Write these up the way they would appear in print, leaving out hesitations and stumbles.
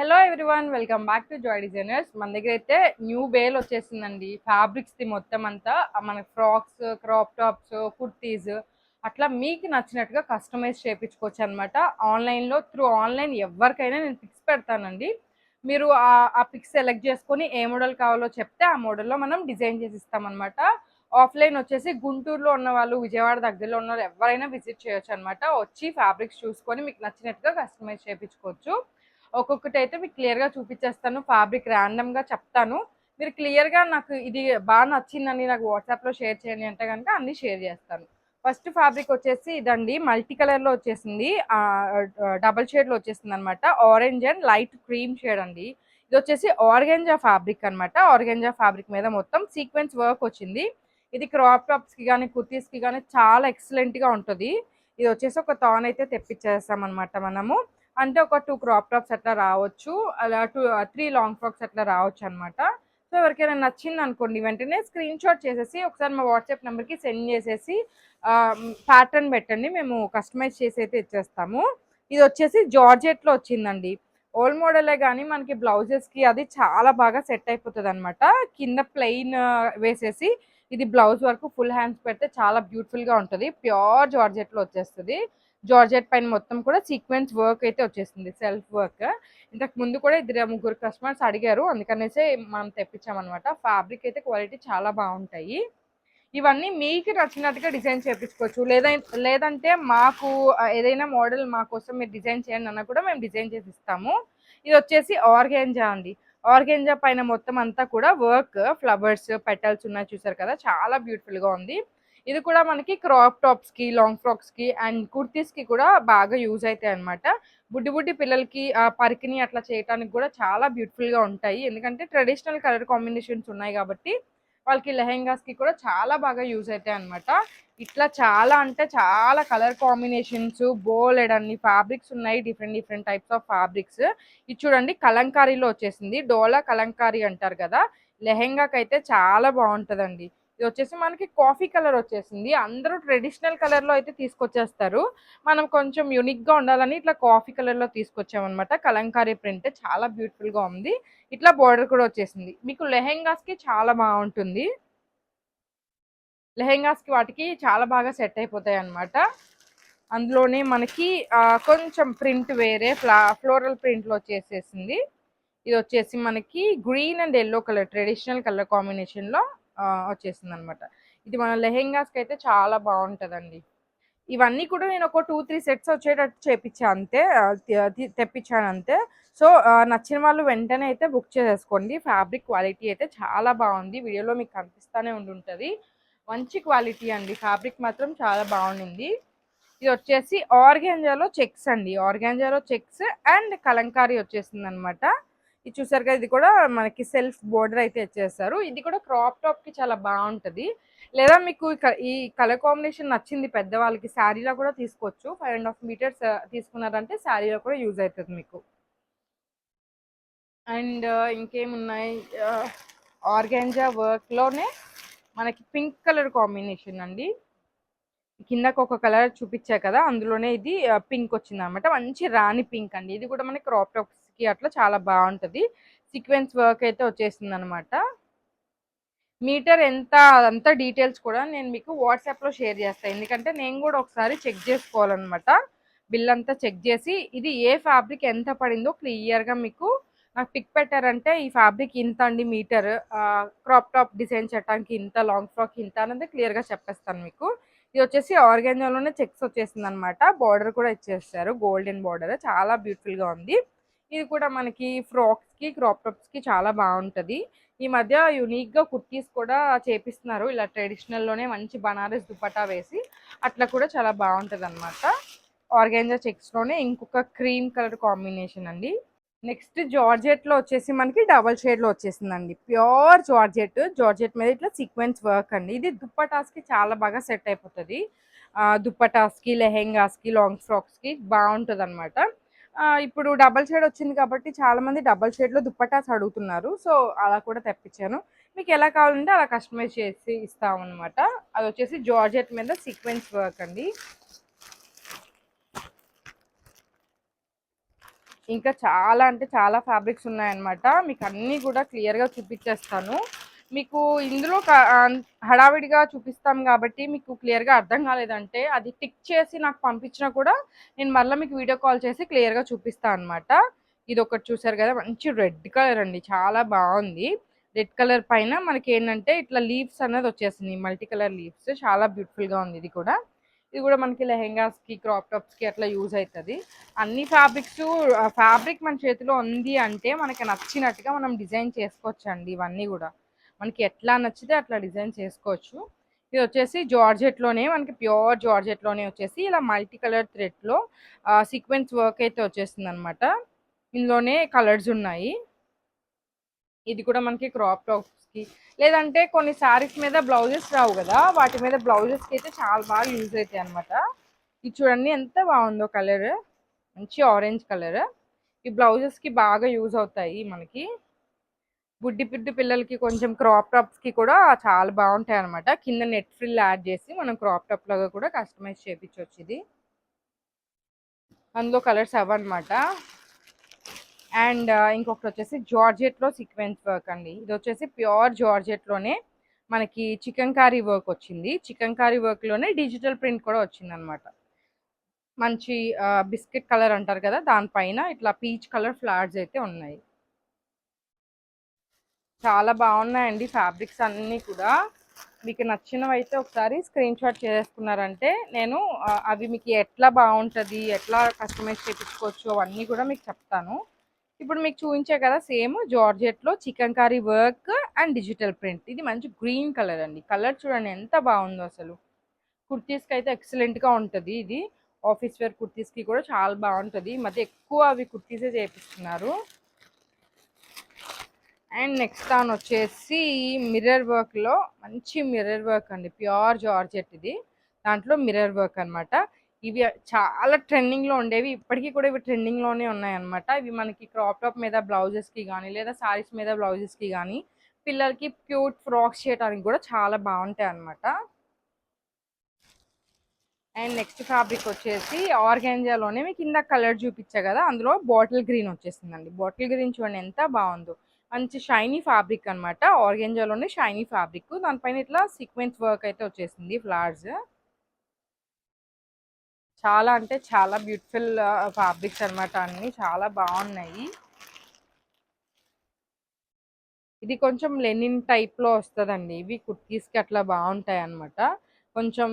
Hello everyone, welcome back to Joy designers. మన దగ్గర అయితే న్యూ బేల్ వచ్చేసిందండి. ఫ్యాబ్రిక్స్ది మొత్తం అంతా మనకి ఫ్రాక్స్, క్రాప్ టాప్స్, కుర్తీస్ అట్లా మీకు నచ్చినట్టుగా కస్టమైజ్ చేయించుకోవచ్చు అనమాట. ఆన్లైన్ ఎవరికైనా నేను పిక్స్ పెడతానండి. మీరు ఆ పిక్స్ సెలెక్ట్ చేసుకొని ఏ మోడల్ కావాలో చెప్తే ఆ మోడల్లో మనం డిజైన్ చేసి ఇస్తామన్నమాట. ఆఫ్లైన్ వచ్చేసి గుంటూరులో ఉన్న వాళ్ళు, విజయవాడ దగ్గరలో ఉన్న వాళ్ళు ఎవరైనా విజిట్ చేయొచ్చు అనమాట. వచ్చి ఫ్యాబ్రిక్స్ చూసుకొని మీకు నచ్చినట్టుగా కస్టమైజ్ చేయించుకోవచ్చు. ఒక్కొక్కటి అయితే మీకు క్లియర్గా చూపించేస్తాను. ఫ్యాబ్రిక్ ర్యాండమ్గా చెప్తాను. మీరు క్లియర్గా నాకు ఇది బాగా నచ్చిందని నాకు వాట్సాప్లో షేర్ చేయండి అంటే కనుక అన్నీ షేర్ చేస్తాను. ఫస్ట్ ఫ్యాబ్రిక్ వచ్చేసి ఇదండి, మల్టీ కలర్లో వచ్చేసింది, డబల్ షేడ్లో వచ్చేసింది అనమాట. Orange and light cream shade అండి. ఇది వచ్చేసి ఆర్గెంజా ఫ్యాబ్రిక్ అనమాట. ఆర్గెంజా ఫ్యాబ్రిక్ మీద మొత్తం సీక్వెన్స్ వర్క్ వచ్చింది. ఇది క్రాప్ టాప్స్కి కానీ కుర్తీస్కి కానీ చాలా ఎక్సలెంట్గా ఉంటుంది. ఇది వచ్చేసి ఒక థాన్ అయితే తెప్పించేస్తాం అనమాట మనము. అంటే ఒక 2 క్రాప్ టాప్స్ అట్లా రావచ్చు. అలా 3 లాంగ్ ఫ్రాక్స్ అట్లా రావచ్చు అనమాట. సో ఎవరికైనా నచ్చిందనుకోండి వెంటనే స్క్రీన్ షాట్ చేసేసి ఒకసారి మా వాట్సాప్ నెంబర్కి సెండ్ చేసేసి ప్యాటర్న్ పెట్టండి, మేము కస్టమైజ్ చేసి అయితే ఇచ్చేస్తాము. ఇది వచ్చేసి జార్జెట్లో వచ్చిందండి. ఓల్డ్ మోడలే కానీ మనకి బ్లౌజెస్కి అది చాలా బాగా సెట్ అయిపోతుంది అనమాట. కింద ప్లెయిన్ వేసేసి ఇది బ్లౌజ్ వరకు ఫుల్ హ్యాండ్స్ పెడితే చాలా బ్యూటిఫుల్గా ఉంటుంది. ప్యూర్ జార్జెట్లో వచ్చేస్తుంది. జార్జెట్ పైన మొత్తం కూడా సీక్వెన్స్ వర్క్ అయితే వచ్చేసింది, సెల్ఫ్ వర్క్. ఇంతకు ముందు కూడా ముగ్గురు కస్టమర్స్ అడిగారు, అందుకనేసే మనం తెప్పించామన్నమాట. ఫ్యాబ్రిక్ అయితే క్వాలిటీ చాలా బాగుంటాయి. ఇవన్నీ మీకు నచ్చినట్టుగా డిజైన్ చేయించుకోవచ్చు. లేదంటే మాకు ఏదైనా మోడల్ మా కోసం మీరు డిజైన్ చేయండి అన్నా కూడా మేము డిజైన్ చేసి ఇస్తాము. ఇది వచ్చేసి ఆర్గెంజా అండి. ఆర్గెంజా పైన మొత్తం అంతా కూడా వర్క్, ఫ్లవర్స్, పెటల్స్ ఉన్నాయి చూసారు కదా, చాలా బ్యూటిఫుల్గా ఉంది. ఇది కూడా మనకి క్రాప్ టాప్స్కి, లాంగ్ ఫ్రాక్స్కి అండ్ కుర్తీస్కి కూడా బాగా యూజ్ అవుతాయి అనమాట. బుడ్డి బుడ్డి పిల్లలకి పరికిని అట్లా చేయడానికి కూడా చాలా బ్యూటిఫుల్గా ఉంటాయి. ఎందుకంటే ట్రెడిషనల్ కలర్ కాంబినేషన్స్ ఉన్నాయి కాబట్టి వాళ్ళకి లెహెంగాస్కి కూడా చాలా బాగా యూజ్ అవుతాయి అనమాట. ఇట్లా చాలా అంటే చాలా కలర్ కాంబినేషన్స్, బోలెడ్ అన్ని ఫ్యాబ్రిక్స్ ఉన్నాయి, different different types of fabrics. ఇది చూడండి, కలంకారీలో వచ్చేసింది. డోలా కలంకారీ అంటారు కదా, లెహెంగాకి అయితే చాలా బాగుంటుందండి. ఇది వచ్చేసి మనకి కాఫీ కలర్ వచ్చేసింది. అందరూ ట్రెడిషనల్ కలర్లో అయితే తీసుకొచ్చేస్తారు. మనం కొంచెం యూనిక్గా ఉండాలని ఇట్లా కాఫీ కలర్లో తీసుకొచ్చామన్నమాట. కలంకారీ ప్రింట్ చాలా బ్యూటిఫుల్గా ఉంది. ఇట్లా బార్డర్ కూడా వచ్చేసింది. మీకు లెహెంగాస్కి చాలా బాగుంటుంది. లెహెంగాస్కి వాటికి చాలా బాగా సెట్ అయిపోతాయి అన్నమాట. అందులోనే మనకి కొంచెం ప్రింట్ వేరే ఫ్లోరల్ ప్రింట్లో వచ్చేసేసింది. ఇది వచ్చేసి మనకి green and yellow colour, traditional colour కాంబినేషన్లో వచ్చేసింది అనమాట. ఇది మన లెహెంగాస్కి అయితే చాలా బాగుంటుందండి. ఇవన్నీ కూడా నేను ఒక 2-3 సెట్స్ వచ్చేటట్టు చేపించా అంతే, తెప్పించాను అంతే. సో నచ్చిన వాళ్ళు వెంటనే అయితే బుక్ చేసేసుకోండి. ఫ్యాబ్రిక్ క్వాలిటీ అయితే చాలా బాగుంది. వీడియోలో మీకు కనిపిస్తూనే ఉండుంటుంది. మంచి క్వాలిటీ అండి, ఫ్యాబ్రిక్ మాత్రం చాలా బాగుంది. ఇది వచ్చేసి ఆర్గాంజాలో చెక్స్ అండి. ఆర్గాంజాలో చెక్స్ అండ్ కలంకారీ వచ్చేసింది అనమాట. ఇది చూసారు కదా, ఇది కూడా మనకి సెల్ఫ్ బోర్డర్ అయితే ఇచ్చేస్తారు. ఇది కూడా క్రాప్ టాప్కి చాలా బాగుంటుంది. లేదా మీకు ఈ కలర్ కాంబినేషన్ నచ్చింది పెద్దవాళ్ళకి, శారీలో కూడా తీసుకోవచ్చు. 5.5 మీటర్స్ తీసుకున్నారంటే శారీలో కూడా యూజ్ అవుతుంది మీకు. అండ్ ఇంకేమున్నాయి, ఆర్గాంజా వర్క్లోనే మనకి పింక్ కలర్ కాంబినేషన్ అండి. కిందకు ఒక కలర్ చూపించా కదా, అందులోనే ఇది పింక్ వచ్చింది అనమాట. మంచి రాణి పింక్ అండి. ఇది కూడా మనకి క్రాప్ టాప్స్కి అట్లా చాలా బాగుంటుంది. సీక్వెన్స్ వర్క్ అయితే వచ్చేసింది అనమాట. మీటర్ ఎంత అదంతా డీటెయిల్స్ కూడా నేను మీకు వాట్సాప్లో షేర్ చేస్తాను. ఎందుకంటే నేను కూడా ఒకసారి చెక్ చేసుకోవాలన్నమాట. బిల్ అంతా చెక్ చేసి ఇది ఏ ఫ్యాబ్రిక్ ఎంత పడిందో క్లియర్గా మీకు నాకు పిక్ పెట్టారంటే ఈ ఫ్యాబ్రిక్ ఇంత అండి మీటర్, క్రాప్ టాప్ డిజైన్ చేయడానికి ఇంత, లాంగ్ ఫ్రాక్ ఇంత అనేది క్లియర్గా చెప్పేస్తాను మీకు. ఇది వచ్చేసి ఆర్గాంజాలోనే చెక్స్ వచ్చేసింది అనమాట. బార్డర్ కూడా ఇచ్చేస్తారు, గోల్డెన్ బార్డర్, చాలా బ్యూటిఫుల్గా ఉంది. ఇది కూడా మనకి ఫ్రాక్స్కి, క్రాప్ టాప్స్కి చాలా బాగుంటుంది. ఈ మధ్య యూనిక్గా కుర్తీస్ కూడా చేపిస్తున్నారు, ఇలా ట్రెడిషనల్లోనే మంచి బనారస్ దుపట్టా వేసి అట్లా కూడా చాలా బాగుంటుంది అనమాట. ఆర్గాంజా చెక్స్లోనే ఇంకొక క్రీమ్ కలర్ కాంబినేషన్ అండి. నెక్స్ట్ జార్జెట్లో వచ్చేసి మనకి డబల్ షేడ్లో వచ్చేసిందండి. ప్యూర్ జార్జెట్ మీద ఇట్లా సీక్వెన్స్ వర్క్ అండి. ఇది దుప్పటాస్కి చాలా బాగా సెట్ అయిపోతుంది. దుప్పటాస్కి, లెహెంగాస్కి, లాంగ్ ఫ్రాక్స్కి బాగుంటుంది అనమాట. ఇప్పుడు డబల్ షేడ్ వచ్చింది కాబట్టి చాలామంది డబల్ షేడ్లో దుప్పటాస్ అడుగుతున్నారు. సో అలా కూడా తెప్పించాను. మీకు ఎలా కావాలంటే అలా కస్టమైజ్ చేసి ఇస్తామన్నమాట. అది వచ్చేసి జార్జెట్ మీద సీక్వెన్స్ వర్క్ అండి. ఇంకా చాలా అంటే చాలా ఫ్యాబ్రిక్స్ ఉన్నాయన్నమాట. మీకు అన్నీ కూడా క్లియర్‌గా చూపించేస్తాను. మీకు ఇందులో హడావిడిగా చూపిస్తాం కాబట్టి మీకు క్లియర్‌గా అర్థం కాలేదంటే అది టిక్ చేసి నాకు పంపించినా కూడా నేను మళ్ళీ మీకు వీడియో కాల్ చేసి క్లియర్‌గా చూపిస్తాను అనమాట. ఇదొకటి చూసారు కదా! మంచి రెడ్ కలర్ అండి. చాలా బావుంది. రెడ్ కలర్ పైన మనకేంటంటే ఇట్లా లీవ్స్ అనేది వచ్చేసింది. మల్టీ కలర్ లీవ్స్ చాలా బ్యూటిఫుల్‌గా ఉంది ఇది కూడా. ఇది కూడా మనకి లెహెంగాస్‌కి, క్రాప్ టాప్స్‌కి అట్లా యూజ్ అయితది. అన్ని ఫ్యాబ్రిక్ మన చేతిలో ఉంది అంటే మనకి నచ్చినట్టుగా మనం డిజైన్ చేసుకోవచ్చండి ఇవన్నీ గూడా. మనకి ఎట్లా నచ్చితే అట్లా డిజైన్ చేసుకోవచ్చు. ఇది వచ్చేసి జార్జెట్‌లోనే మనకి ప్యూర్ జార్జెట్‌లోనే వచ్చేసి ఇలా మల్టీ కలర్ థ్రెడ్‌లో సీక్వెన్స్ వర్క్ అయితే వచ్చేసిందనమాట. ఇందులోనే కలర్స్ ఉన్నాయి. ఇది కూడా మనకి క్రాప్ టాప్స్‌కి లేదంటే కొన్ని శారీస్ మీద బ్లౌజెస్ రావు గదా! వాటి మీద బ్లౌజెస్‌కి అయితే చాలా బాగా యూజ్ అయితాయన్నమాట. ఇది చూడండి ఎంత బాగుందో కలర్. మంచి ఆరెంజ్ కలర్. ఈ బ్లౌజెస్‌కి బాగా యూజ్ అవుతాయి మనకి. బుడ్డి బుడ్డి పిల్లలకి కొంచెం క్రాప్ టాప్స్‌కి కూడా చాలా బాగుంటాయన్నమాట. కింద నెట్ ఫ్రిల్ యాడ్ చేసి మనం క్రాప్ టాప్ లాగా కూడా కస్టమైజ్ చేపించొచ్చు ఇది. అందులో కలర్స్ అవన్నమాట. అండ్ ఇంకొకటి వచ్చేసి జార్జెట్లో సీక్వెన్స్ వర్క్ అండి. ఇది వచ్చేసి ప్యూర్ జార్జెట్లోనే మనకి చికెన్ కారీ వర్క్ వచ్చింది. చికెన్ కారీ వర్క్లోనే డిజిటల్ ప్రింట్ కూడా వచ్చిందనమాట. మంచి బిస్కెట్ కలర్ అంటారు కదా! దానిపైన ఇట్లా పీచ్ కలర్ ఫ్లవర్స్ అయితే ఉన్నాయి. చాలా బాగున్నాయండి ఫ్యాబ్రిక్స్ అన్నీ కూడా. మీకు నచ్చినవైతే ఒకసారి స్క్రీన్ షాట్ చేసుకున్నారంటే నేను అవి మీకు ఎట్లా బాగుంటుంది, ఎట్లా కస్టమైజ్ చేయించుకోవచ్చు అవన్నీ కూడా మీకు చెప్తాను. ఇప్పుడు మీకు చూపించే కదా సేమ్ జార్జెట్లో chikankari work and digital print. ఇది మంచి గ్రీన్ కలర్ అండి. కలర్ చూడండి ఎంత బాగుందో అసలు. కుర్తీస్కి అయితే ఎక్సలెంట్గా ఉంటుంది ఇది. ఆఫీస్ వేర్ కుర్తీస్కి కూడా చాలా బాగుంటుంది. ఈ మధ్య ఎక్కువ అవి కుర్తీసే చేపిస్తున్నారు. అండ్ నెక్స్ట్ దాని వచ్చేసి మిర్రర్ వర్క్లో మంచి మిర్రర్ వర్క్ అండి. ప్యూర్ జార్జెట్ ఇది. దాంట్లో మిర్రర్ వర్క్ అనమాట. ఇవి చాలా ట్రెండింగ్లో ఉండేవి. ఇప్పటికీ కూడా ఇవి ట్రెండింగ్లోనే ఉన్నాయన్నమాట. ఇవి మనకి క్రాప్ టాప్ మీద బ్లౌజెస్కి కానీ లేదా శారీస్ మీద బ్లౌజెస్కి కానీ పిల్లలకి క్యూట్ ఫ్రాక్స్ చేయడానికి కూడా చాలా బాగుంటాయి అన్నమాట. అండ్ నెక్స్ట్ ఫ్యాబ్రిక్ వచ్చేసి ఆర్గాంజాలోనే మీకు ఇందాక కలర్ చూపించా కదా, అందులో బాటిల్ గ్రీన్ వచ్చేసిందండి. బాటిల్ గ్రీన్ చూడండి ఎంత బాగుందో. మంచి షైనీ ఫ్యాబ్రిక్ అనమాట. ఆర్గాంజాలోనే షైనీ ఫ్యాబ్రిక్. దానిపైన ఇట్లా సీక్వెన్స్ వర్క్ అయితే వచ్చేసింది ఫ్లవర్స్. చాలా అంటే చాలా బ్యూటిఫుల్ ఫ్యాబ్రిక్స్ అనమాట. అన్ని చాలా బాగున్నాయి. ఇది కొంచెం లెనిన్ టైప్లో వస్తుందండి. ఇవి కుర్తీస్కి అట్లా బాగుంటాయి అనమాట. కొంచెం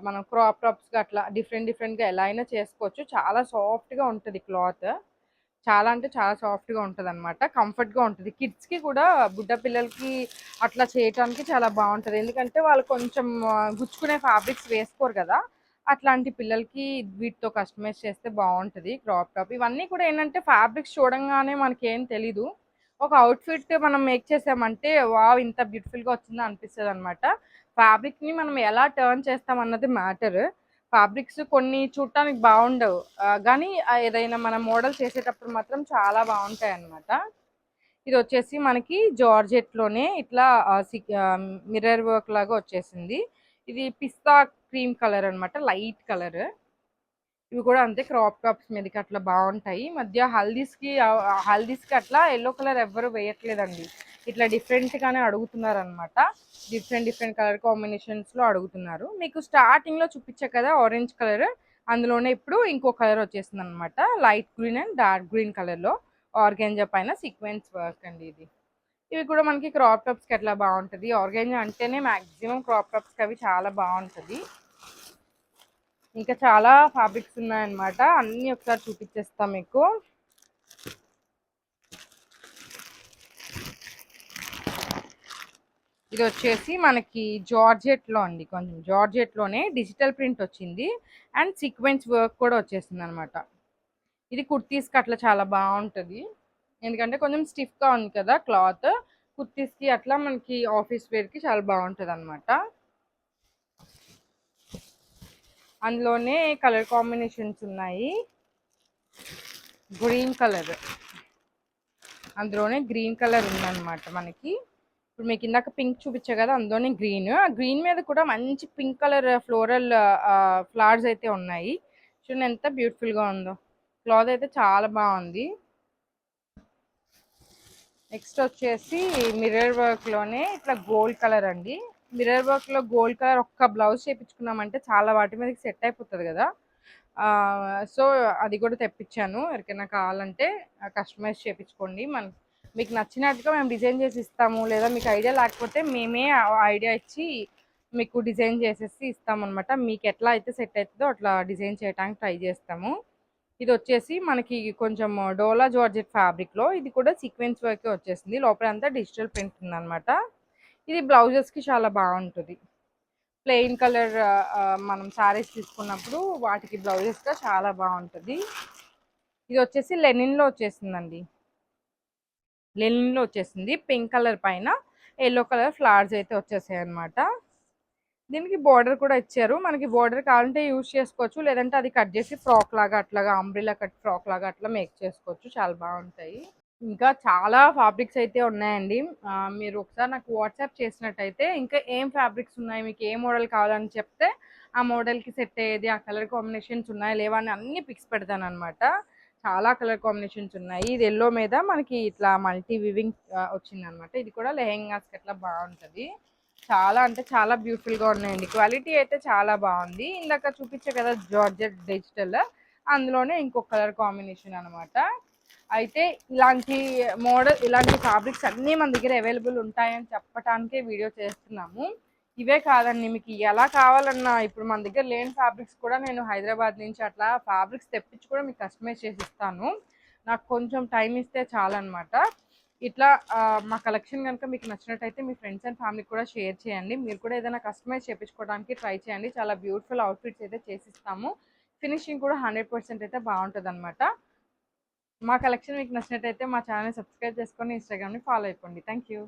మనం క్రాప్ టాప్స్కి అట్లా డిఫరెంట్ డిఫరెంట్గా ఎలా అయినా చేసుకోవచ్చు. చాలా సాఫ్ట్గా ఉంటుంది క్లాత్. చాలా అంటే చాలా సాఫ్ట్గా ఉంటుంది అనమాట. కంఫర్ట్గా ఉంటుంది. కిడ్స్కి కూడా బుడ్డ పిల్లలకి అట్లా చేయటానికి చాలా బాగుంటుంది. ఎందుకంటే వాళ్ళు కొంచెం గుచ్చుకునే ఫ్యాబ్రిక్స్ వేసుకోరు కదా! అట్లాంటి పిల్లలకి వీటితో కస్టమైజ్ చేస్తే బాగుంటుంది క్రాప్ టాప్. ఇవన్నీ కూడా ఏంటంటే ఫ్యాబ్రిక్స్ చూడంగానే మనకేం తెలీదు. ఒక అవుట్‌ఫిట్ మనం మేక్ చేసామంటే వావ్! ఇంత బ్యూటిఫుల్‌గా వచ్చిందా అనిపిస్తది అనమాట. ఫ్యాబ్రిక్‌ని మనం ఎలా టర్న్ చేస్తాం అన్నది మ్యాటర్. ఫ్యాబ్రిక్స్ కొన్ని చూడటానికి బాగుండవు. గానీ ఏదైనా మనం మోడల్ చేసేటప్పుడు మాత్రం చాలా బాగుంటాయన్నమాట. ఇది వచ్చేసి మనకి జార్జెట్‌లోనే ఇట్లా మిర్రర్ వర్క్ లాగా వచ్చేసింది. ఇది పిస్తా క్రీమ్ కలర్ అనమాట. Light colour. ఇవి కూడా అంతే క్రాప్ టాప్స్ మీదకి అట్లా బాగుంటాయి. ఈ మధ్య హల్దీస్కి అట్లా ఎల్లో కలర్ ఎవ్వరు వేయట్లేదండి. ఇట్లా డిఫరెంట్గానే అడుగుతున్నారు అనమాట. డిఫరెంట్ డిఫరెంట్ కలర్ కాంబినేషన్స్లో అడుగుతున్నారు. మీకు స్టార్టింగ్లో చూపించా కదా ఆరెంజ్ కలర్, అందులోనే ఇప్పుడు ఇంకో కలర్ వచ్చేసింది అనమాట. Light green and dark green కలర్లో ఆర్గాంజా పైన సీక్వెన్స్ వర్క్ అండి ఇది. ఇవి కూడా మనకి క్రాప్ టాప్స్కి అట్లా బాగుంటుంది. ఆర్గాంజా అంటేనే మ్యాక్సిమం క్రాప్ టాప్స్కి అవి చాలా బాగుంటుంది. ఇంకా చాలా ఫ్యాబ్రిక్స్ ఉన్నాయన్నమాట. అన్నీ ఒకసారి చూపించేస్తాం మీకు. ఇది వచ్చేసి మనకి జార్జెట్లో అండి. కొంచెం జార్జెట్లోనే డిజిటల్ ప్రింట్ వచ్చింది అండ్ సీక్వెన్స్ వర్క్ కూడా వచ్చేసింది అనమాట. ఇది కుర్తీస్కి అట్లా చాలా బాగుంటుంది. ఎందుకంటే కొంచెం స్టిఫ్గా ఉంది కదా క్లాత్. కుర్తీస్కి అట్లా మనకి ఆఫీస్ వేర్కి చాలా బాగుంటుంది అనమాట. అందులోనే కలర్ కాంబినేషన్స్ ఉన్నాయి. గ్రీన్ కలర్, అందులోనే గ్రీన్ కలర్ ఉందన్నమాట మనకి. ఇప్పుడు మీకు ఇందాక పింక్ చూపించా కదా, అందులోనే గ్రీన్. ఆ గ్రీన్ మీద కూడా మంచి పింక్ కలర్ ఫ్లోరల్ ఫ్లవర్స్ అయితే ఉన్నాయి. చూడండి ఎంత బ్యూటిఫుల్గా ఉందో. క్లాత్ అయితే చాలా బాగుంది. నెక్స్ట్ వచ్చేసి మిర్రర్ వర్క్లోనే ఇట్లా గోల్డ్ కలర్ అండి. మిర్రర్ వర్క్లో గోల్డ్ కలర్ ఒక్క బ్లౌజ్ చేయించుకున్నామంటే చాలా వాటి మీదకి సెట్ అయిపోతుంది కదా. సో అది కూడా తెప్పించాను. ఎవరికైనా కావాలంటే కస్టమైజ్ చేయించుకోండి. మీకు నచ్చినట్టుగా మేము డిజైన్ చేసి ఇస్తాము. లేదా మీకు ఐడియా లేకపోతే మేమే ఐడియా ఇచ్చి మీకు డిజైన్ చేసేసి ఇస్తామన్నమాట. మీకు ఎట్లా అయితే సెట్ అవుతుందో అట్లా డిజైన్ చేయడానికి ట్రై చేస్తాము. ఇది వచ్చేసి మనకి కొంచెం డోలా జార్జెట్ ఫ్యాబ్రిక్లో ఇది కూడా సీక్వెన్స్ వర్క్ వచ్చేసింది. లోపల అంతా డిజిటల్ ప్రింట్ ఉందన్నమాట. ఇది బ్లౌజెస్కి చాలా బాగుంటుంది. ప్లెయిన్ కలర్ మనం శారీస్ తీసుకున్నప్పుడు వాటికి బ్లౌజెస్గా చాలా బాగుంటుంది. ఇది వచ్చేసి లెనిన్లో వచ్చేసిందండి. లెనిన్లో వచ్చేసింది. పింక్ కలర్ పైన ఎల్లో కలర్ ఫ్లవర్స్ అయితే వచ్చేసాయి అనమాట. దీనికి బోర్డర్ కూడా ఇచ్చారు. మనకి బోర్డర్ కావాలంటే యూజ్ చేసుకోవచ్చు. లేదంటే అది కట్ చేసి ఫ్రాక్ లాగా అట్లాగా అంబ్రిల్లా కట్ ఫ్రాక్ లాగా అట్లా మేక్ చేసుకోవచ్చు. చాలా బాగుంటాయి. ఇంకా చాలా ఫ్యాబ్రిక్స్ అయితే ఉన్నాయండి. మీరు ఒకసారి నాకు వాట్సాప్ చేసినట్టయితే ఇంకా ఏం ఫ్యాబ్రిక్స్ ఉన్నాయి, మీకు ఏ మోడల్ కావాలని చెప్తే ఆ మోడల్కి సెట్ అయ్యేది, ఆ కలర్ కాంబినేషన్స్ ఉన్నాయా లేవా అని అన్ని పిక్స్ పెడతాను అనమాట. చాలా కలర్ కాంబినేషన్స్ ఉన్నాయి. ఇది ఎల్లో మీద మనకి ఇట్లా మల్టీ వివింగ్ వచ్చింది అనమాట. ఇది కూడా లెహెంగాస్కి అట్లా బాగుంటుంది. చాలా అంటే చాలా బ్యూటిఫుల్గా ఉన్నాయండి. క్వాలిటీ అయితే చాలా బాగుంది. ఇందాక చూపించే కదా జార్జెట్ డిజిటల్, అందులోనే ఇంకొక కలర్ కాంబినేషన్ అనమాట. అయితే ఇలాంటి ఫ్యాబ్రిక్స్ అన్నీ మన దగ్గర అవైలబుల్ ఉంటాయని చెప్పడానికే వీడియో చేస్తున్నాము. ఇవే కాదండి, మీకు ఎలా కావాలన్నా ఇప్పుడు మన దగ్గర లేని ఫ్యాబ్రిక్స్ కూడా నేను హైదరాబాద్ నుంచి అట్లా ఫ్యాబ్రిక్స్ తెప్పించి కూడా మీకు కస్టమైజ్ చేసి ఇస్తాను. నాకు కొంచెం టైం ఇస్తే చాలన్నమాట. ఇట్లా మా కలెక్షన్ కనుక మీకు నచ్చినట్టయితే మీ ఫ్రెండ్స్ అండ్ ఫ్యామిలీకి కూడా షేర్ చేయండి. మీరు కూడా ఏదైనా కస్టమైజ్ చేయించుకోవడానికి ట్రై చేయండి. చాలా బ్యూటిఫుల్ అవుట్ఫిట్స్ అయితే చేసిస్తాము. ఫినిషింగ్ కూడా 100% అయితే బాగుంటుంది అనమాట. మా కలెక్షన్ మీకు నచ్చినట్టయితే మా ఛానల్ సబ్స్క్రైబ్ చేసుకొని ఇన్స్టాగ్రామ్ని ఫాలో అయిపోండి. Thank you.